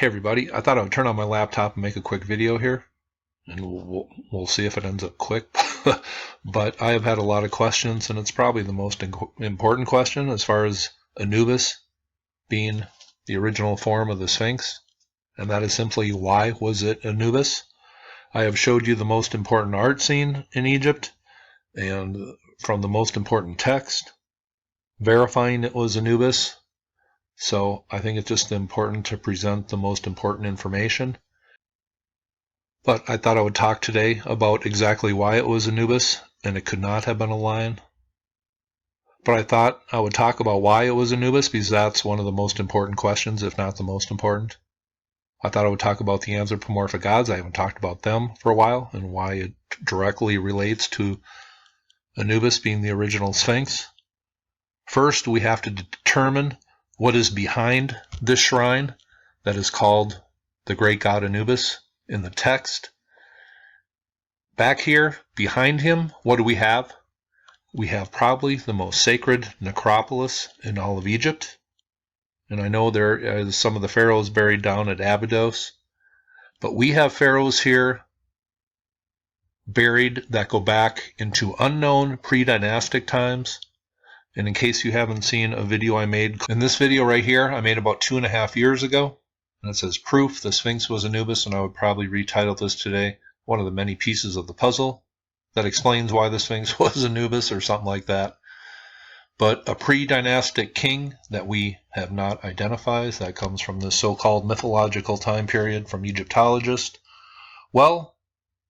Hey everybody, I thought I would turn on my laptop and make a quick video here, and we'll see if it ends up quick. But I have had a lot of questions, and it's probably the most important question as far as Anubis being the original form of the Sphinx, and that is simply, why was it Anubis? I have showed you the most important art scene in Egypt, and from the most important text, verifying it was Anubis. So I think it's just important to present the most important information. But I thought I would talk today about exactly why it was Anubis, and it could not have been a lion. But I thought I would talk about why it was Anubis, because that's one of the most important questions, if not the most important. I thought I would talk about the anthropomorphic gods. I haven't talked about them for a while, and why it directly relates to Anubis being the original Sphinx. First, we have to determine what is behind this shrine that is called the great god Anubis in the text. Back here, behind him, what do we have? We have probably the most sacred necropolis in all of Egypt. And I know there is some of the pharaohs buried down at Abydos, but we have pharaohs here buried that go back into unknown pre-dynastic times. And in case you haven't seen a video I made, in this video right here, I made about 2.5 years ago, and it says proof the Sphinx was Anubis, and I would probably retitle this today, one of the many pieces of the puzzle that explains why the Sphinx was Anubis, or something like that. But a pre-dynastic king that we have not identified, that comes from the so-called mythological time period from Egyptologists. Well,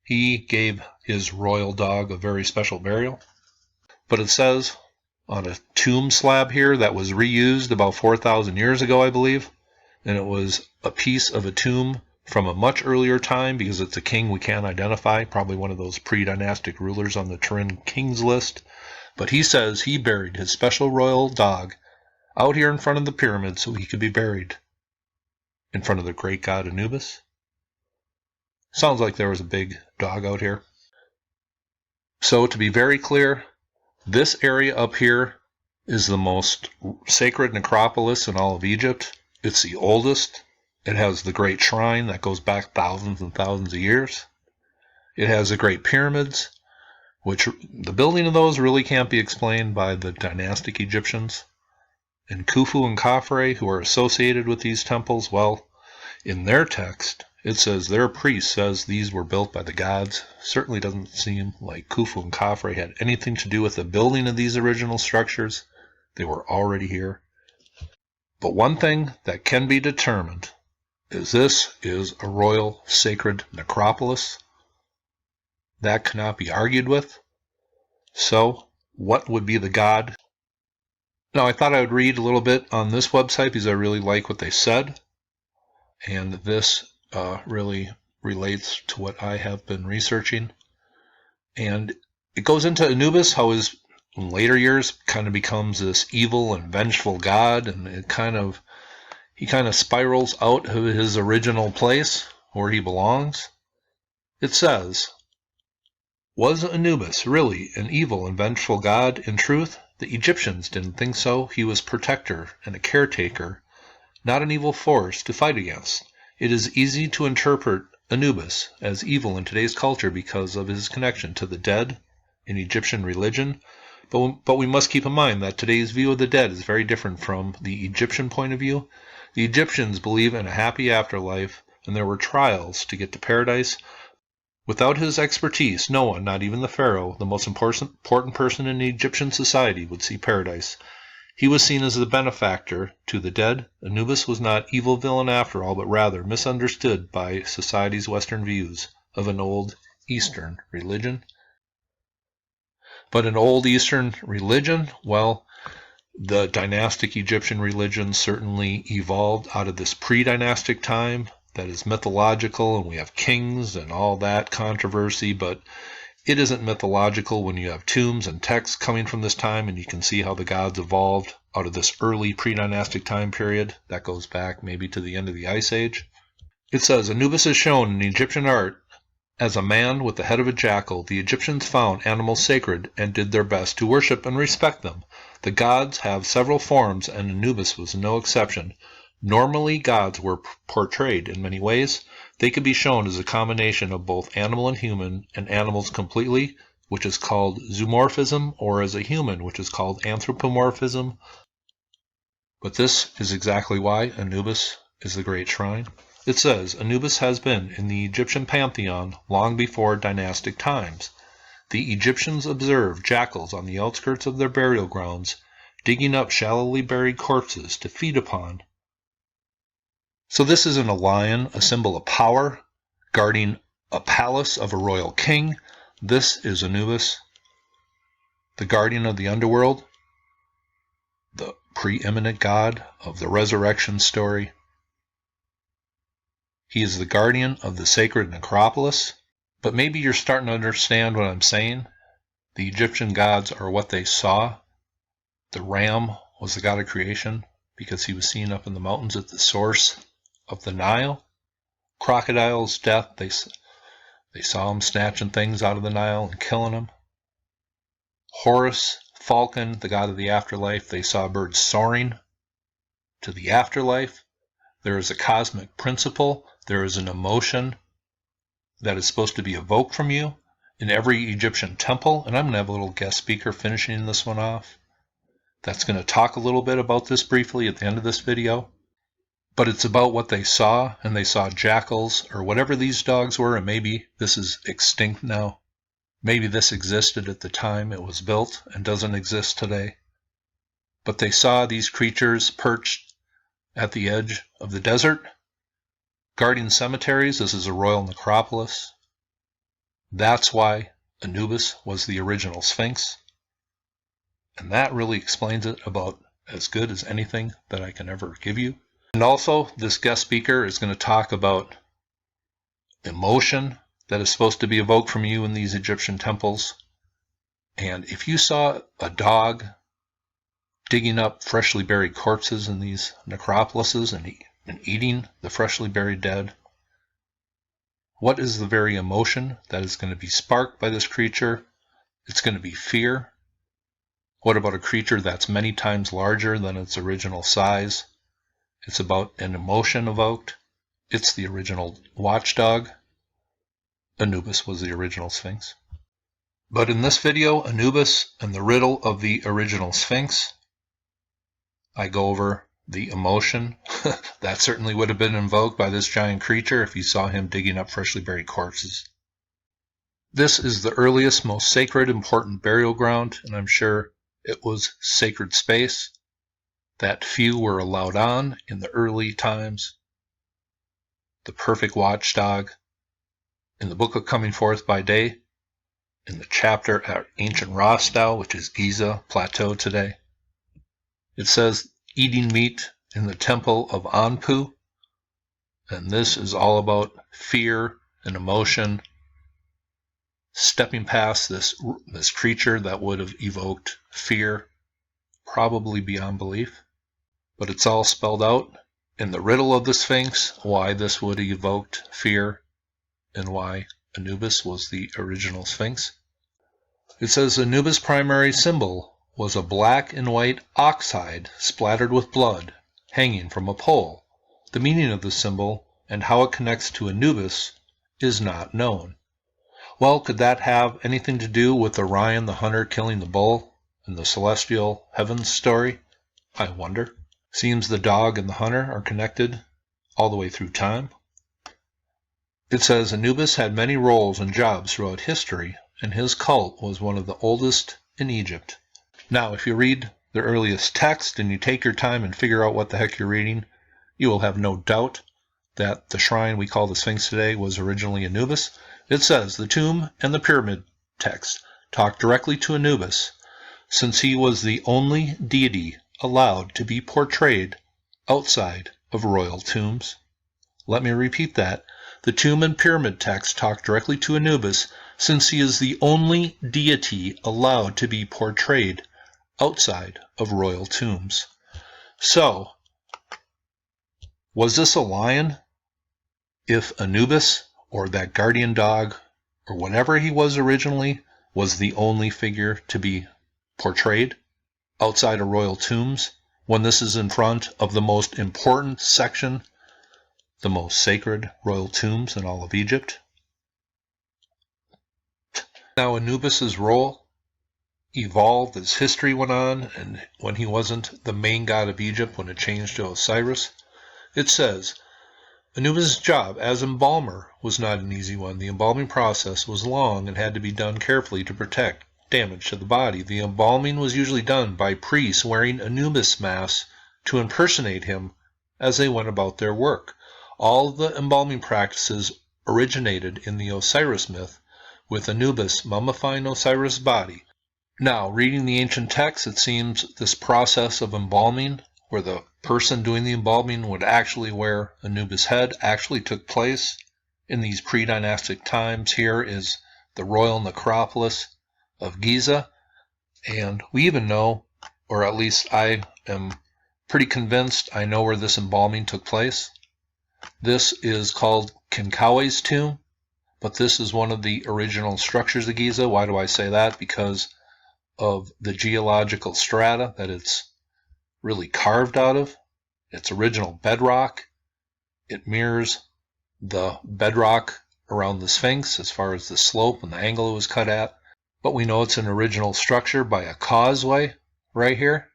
he gave his royal dog a very special burial. But it says on a tomb slab here that was reused about 4,000 years ago, I believe, and it was a piece of a tomb from a much earlier time, because it's a king we can't identify, probably one of those pre-dynastic rulers on the Turin Kings list. But he says he buried his special royal dog out here in front of the pyramid so he could be buried in front of the great god Anubis. Sounds like there was a big dog out here. So to be very clear, this area up here is the most sacred necropolis in all of Egypt. It's the oldest. It has the great shrine that goes back thousands and thousands of years. It has the great pyramids, which the building of those really can't be explained by the dynastic Egyptians. And Khufu and Khafre, who are associated with these temples, well, in their text, it says their priest says these were built by the gods. Certainly doesn't seem like Khufu and Khafre had anything to do with the building of these original structures. They were already here. But one thing that can be determined is this is a royal sacred necropolis. That cannot be argued with. So, what would be the god? Now, I thought I would read a little bit on this website because I really like what they said. And this really relates to what I have been researching. And it goes into Anubis, how his in later years kind of becomes this evil and vengeful god, and he kind of spirals out of his original place where he belongs. It says, was Anubis really an evil and vengeful god? In truth, the Egyptians didn't think so. He was protector and a caretaker, not an evil force to fight against. It is easy to interpret Anubis as evil in today's culture because of his connection to the dead in Egyptian religion, but we must keep in mind that today's view of the dead is very different from the Egyptian point of view. The Egyptians believe in a happy afterlife, and there were trials to get to paradise. Without his expertise, no one, not even the pharaoh, the most important person in Egyptian society, would see paradise. He was seen as the benefactor to the dead. Anubis was not evil villain after all, but rather misunderstood by society's Western views of an old Eastern religion. But an old Eastern religion, well, the dynastic Egyptian religion certainly evolved out of this pre-dynastic time that is mythological, and we have kings and all that controversy, but it isn't mythological when you have tombs and texts coming from this time, and you can see how the gods evolved out of this early pre-dynastic time period that goes back maybe to the end of the Ice Age. It says, Anubis is shown in Egyptian art as a man with the head of a jackal. The Egyptians found animals sacred and did their best to worship and respect them. The gods have several forms, and Anubis was no exception. Normally, gods were portrayed in many ways. They could be shown as a combination of both animal and human, and animals completely, which is called zoomorphism, or as a human, which is called anthropomorphism. But this is exactly why Anubis is the great shrine. It says, Anubis has been in the Egyptian pantheon long before dynastic times. The Egyptians observed jackals on the outskirts of their burial grounds, digging up shallowly buried corpses to feed upon. So this isn't a lion, a symbol of power, guarding a palace of a royal king. This is Anubis, the guardian of the underworld, the preeminent god of the resurrection story. He is the guardian of the sacred necropolis. But maybe you're starting to understand what I'm saying. The Egyptian gods are what they saw. The ram was the god of creation because he was seen up in the mountains at the source of the Nile. Crocodile's death, they saw him snatching things out of the Nile and killing them. Horus, falcon, the god of the afterlife, they saw birds soaring to the afterlife. There is a cosmic principle. There is an emotion that is supposed to be evoked from you in every Egyptian temple. And I'm going to have a little guest speaker finishing this one off that's going to talk a little bit about this briefly at the end of this video. But it's about what they saw, and they saw jackals or whatever these dogs were, and maybe this is extinct now. Maybe this existed at the time it was built and doesn't exist today. But they saw these creatures perched at the edge of the desert, guarding cemeteries. This is a royal necropolis. That's why Anubis was the original Sphinx. And that really explains it about as good as anything that I can ever give you. And also, this guest speaker is going to talk about emotion that is supposed to be evoked from you in these Egyptian temples. And if you saw a dog digging up freshly buried corpses in these necropolises and eating the freshly buried dead, what is the very emotion that is going to be sparked by this creature? It's going to be fear. What about a creature that's many times larger than its original size? It's about an emotion evoked. It's the original watchdog. Anubis was the original Sphinx. But in this video, Anubis and the riddle of the original Sphinx, I go over the emotion that certainly would have been invoked by this giant creature if you saw him digging up freshly buried corpses. This is the earliest, most sacred, important burial ground, and I'm sure it was sacred space that few were allowed on in the early times. The perfect watchdog. In the book of Coming Forth by Day, in the chapter at ancient Rostau, which is Giza plateau today, it says eating meat in the temple of Anpu. And this is all about fear and emotion, stepping past this creature that would have evoked fear, probably beyond belief. But it's all spelled out in the riddle of the Sphinx, why this would have evoked fear and why Anubis was the original Sphinx. It says Anubis' primary symbol was a black and white ox hide splattered with blood hanging from a pole. The meaning of the symbol and how it connects to Anubis is not known. Well, could that have anything to do with Orion the hunter killing the bull in the celestial heavens story? I wonder. Seems the dog and the hunter are connected all the way through time. It says Anubis had many roles and jobs throughout history, and his cult was one of the oldest in Egypt. Now, if you read the earliest text and you take your time and figure out what the heck you're reading, you will have no doubt that the shrine we call the Sphinx today was originally Anubis. It says the tomb and the pyramid text talk directly to Anubis, since he was the only deity allowed to be portrayed outside of royal tombs. Let me repeat that. The tomb and pyramid text talk directly to Anubis, since he is the only deity allowed to be portrayed outside of royal tombs. So, was this a lion? If Anubis, or that guardian dog, or whatever he was originally, was the only figure to be portrayed outside of royal tombs when this is in front of the most important section, the most sacred royal tombs in all of Egypt. Now, Anubis's role evolved as history went on, and when he wasn't the main god of Egypt, when it changed to Osiris, it says, Anubis' job as embalmer was not an easy one. The embalming process was long and had to be done carefully to protect damage to the body. The embalming was usually done by priests wearing Anubis masks to impersonate him as they went about their work. All the embalming practices originated in the Osiris myth, with Anubis mummifying Osiris' body. Now, reading the ancient texts, it seems this process of embalming, where the person doing the embalming would actually wear Anubis' head, actually took place in these pre-dynastic times. Here is the royal necropolis of Giza, and we even know, or at least I am pretty convinced I know where this embalming took place. This is called Khinkhawe's tomb, but this is one of the original structures of Giza. Why do I say that? Because of the geological strata that it's really carved out of. Its original bedrock. It mirrors the bedrock around the Sphinx as far as the slope and the angle it was cut at. But we know it's an original structure by a causeway right here.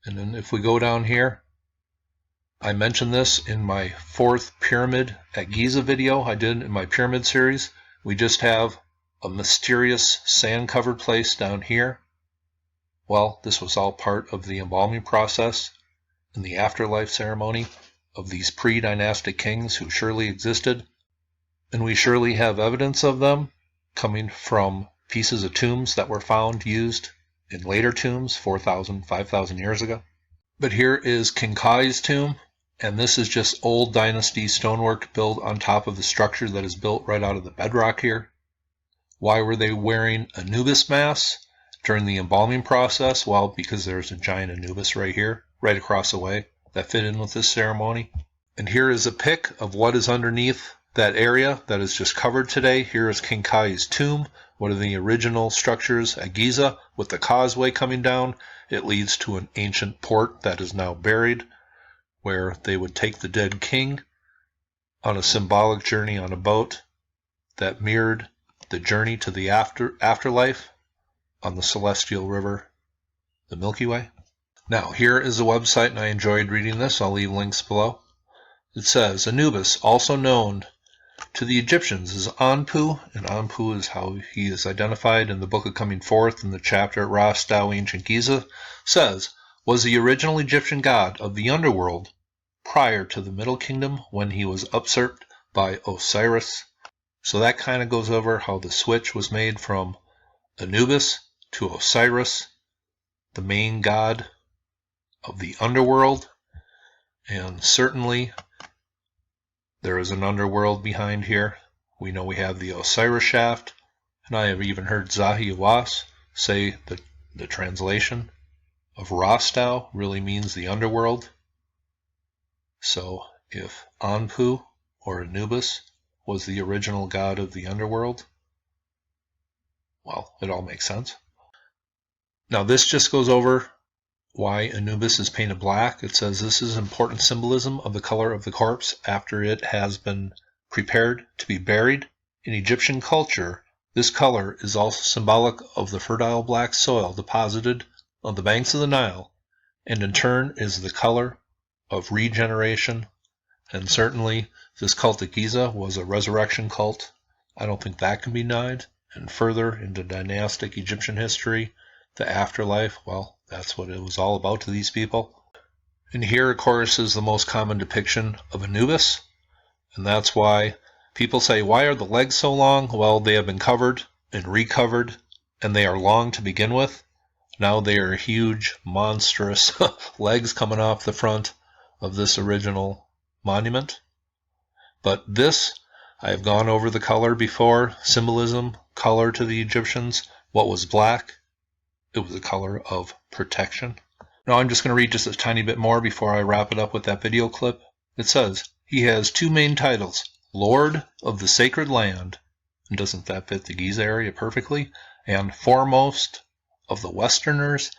And then if we go down here, I mentioned this in my 4th pyramid at Giza video I did in my pyramid series. We just have a mysterious sand-covered place down here. Well, this was all part of the embalming process and the afterlife ceremony of these pre-dynastic kings who surely existed. And we surely have evidence of them coming from pieces of tombs that were found used in later tombs 4,000, 5,000 years ago. But here is Khinkhawe's tomb, and this is just old dynasty stonework built on top of the structure that is built right out of the bedrock here. Why were they wearing Anubis masks during the embalming process? Well, because there's a giant Anubis right here, right across the way, that fit in with this ceremony. And here is a pic of what is underneath that area that is just covered today. Here is Khinkhawe's tomb, one of the original structures at Giza with the causeway coming down. It leads to an ancient port that is now buried, where they would take the dead king on a symbolic journey on a boat that mirrored the journey to the afterlife on the celestial river, the Milky Way. Now, here is the website, and I enjoyed reading this. I'll leave links below. It says, Anubis, also known to the Egyptians as Anpu, and Anpu is how he is identified in the Book of Coming Forth in the chapter at Ras Tao, Ancient Giza, says, was the original Egyptian god of the underworld prior to the Middle Kingdom when he was usurped by Osiris. So that kind of goes over how the switch was made from Anubis to Osiris, the main god of the underworld. And certainly there is an underworld behind here. We know we have the Osiris shaft, and I have even heard Zahi Hawass say that the translation of Rastau really means the underworld. So if Anpu or Anubis was the original god of the underworld, well, it all makes sense. Now this just goes over why Anubis is painted black. It says this is important symbolism of the color of the corpse after it has been prepared to be buried. In Egyptian culture, this color is also symbolic of the fertile black soil deposited on the banks of the Nile, and in turn is the color of regeneration. And certainly this cult at Giza was a resurrection cult. I don't think that can be denied. And further into dynastic Egyptian history, the afterlife, well, that's what it was all about to these people. And here, of course, is the most common depiction of Anubis. And that's why people say, why are the legs so long? Well, they have been covered and recovered, and they are long to begin with. Now they are huge, monstrous legs coming off the front of this original monument. But this, I have gone over the color before, symbolism, color to the Egyptians. What was black? It was a color of protection. Now I'm just going to read just a tiny bit more before I wrap it up with that video clip. It says, he has two main titles, Lord of the Sacred Land, and doesn't that fit the Giza area perfectly, and Foremost of the Westerners,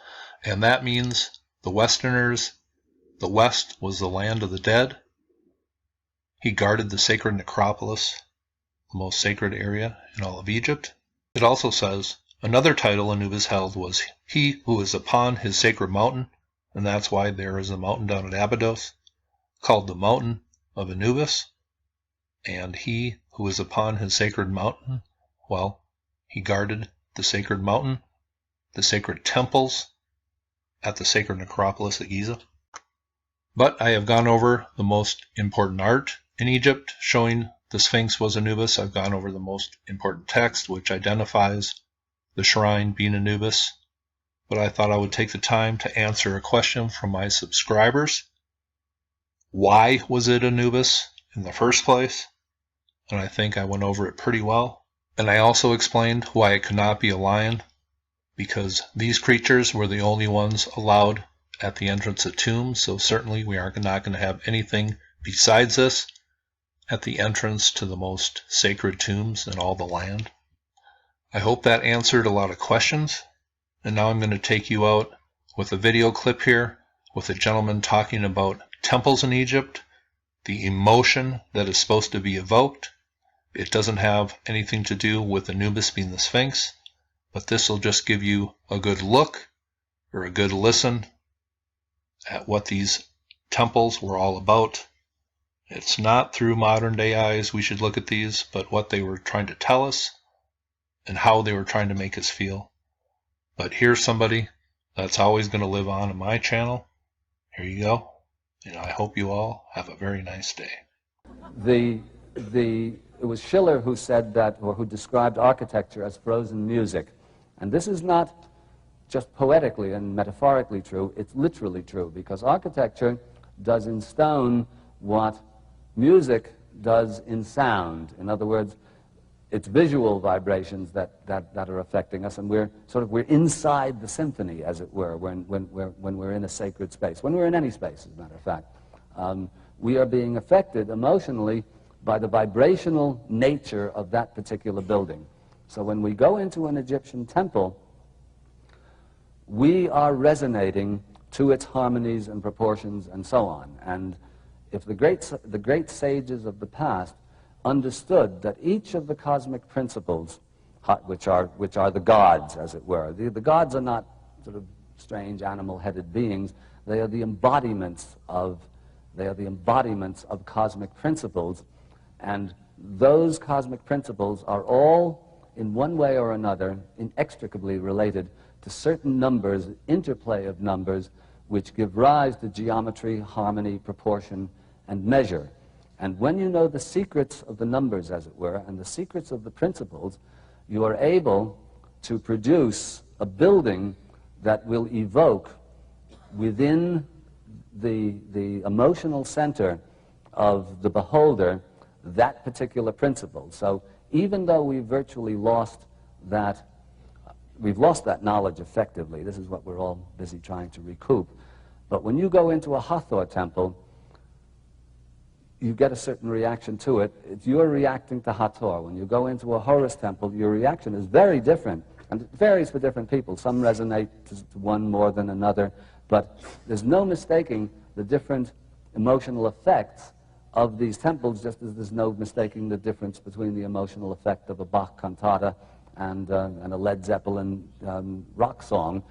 and that means the Westerners, the West was the land of the dead. He guarded the sacred necropolis, the most sacred area in all of Egypt. It also says, another title Anubis held was he who is upon his sacred mountain, and that's why there is a mountain down at Abydos called the mountain of Anubis. And he who is upon his sacred mountain, well, he guarded the sacred mountain, the sacred temples at the sacred necropolis at Giza. But I have gone over the most important art in Egypt showing the Sphinx was Anubis. I've gone over the most important text which identifies the shrine being Anubis. But I thought I would take the time to answer a question from my subscribers. Why was it Anubis in the first place? And I think I went over it pretty well. And I also explained why it could not be a lion, because these creatures were the only ones allowed at the entrance of tombs, so certainly we are not going to have anything besides this at the entrance to the most sacred tombs in all the land. I hope that answered a lot of questions, and now I'm going to take you out with a video clip here with a gentleman talking about temples in Egypt, the emotion that is supposed to be evoked. It doesn't have anything to do with Anubis being the Sphinx, but this will just give you a good look or a good listen at what these temples were all about. It's not through modern day eyes we should look at these, but what they were trying to tell us and how they were trying to make us feel. But here's somebody that's always going to live on in my channel. Here you go, and I hope you all have a very nice day. It was Schiller who said that, or who described architecture as frozen music. And this is not just poetically and metaphorically true, it's literally true, because architecture does in stone what music does in sound. In other words, it's visual vibrations that are affecting us, and we're inside the symphony, as it were, when we're in a sacred space, when we're in any space, as a matter of fact. We are being affected emotionally by the vibrational nature of that particular building. So when we go into an Egyptian temple, we are resonating to its harmonies and proportions and so on. And if the great sages of the past understood that each of the cosmic principles, which are the gods, as it were, the gods are not sort of strange animal-headed beings, they are the embodiments of cosmic principles, and those cosmic principles are all, in one way or another, inextricably related to certain numbers, interplay of numbers, which give rise to geometry, harmony, proportion, and measure. And when you know the secrets of the numbers, as it were, and the secrets of the principles, you are able to produce a building that will evoke within the emotional center of the beholder that particular principle. So even though we've virtually lost that, we've lost that knowledge effectively, this is what we're all busy trying to recoup, but when you go into a Hathor temple, you get a certain reaction to it. You're reacting to Hathor. When you go into a Horus temple, your reaction is very different, and it varies for different people. Some resonate to one more than another, but there's no mistaking the different emotional effects of these temples, just as there's no mistaking the difference between the emotional effect of a Bach cantata and a Led Zeppelin rock song.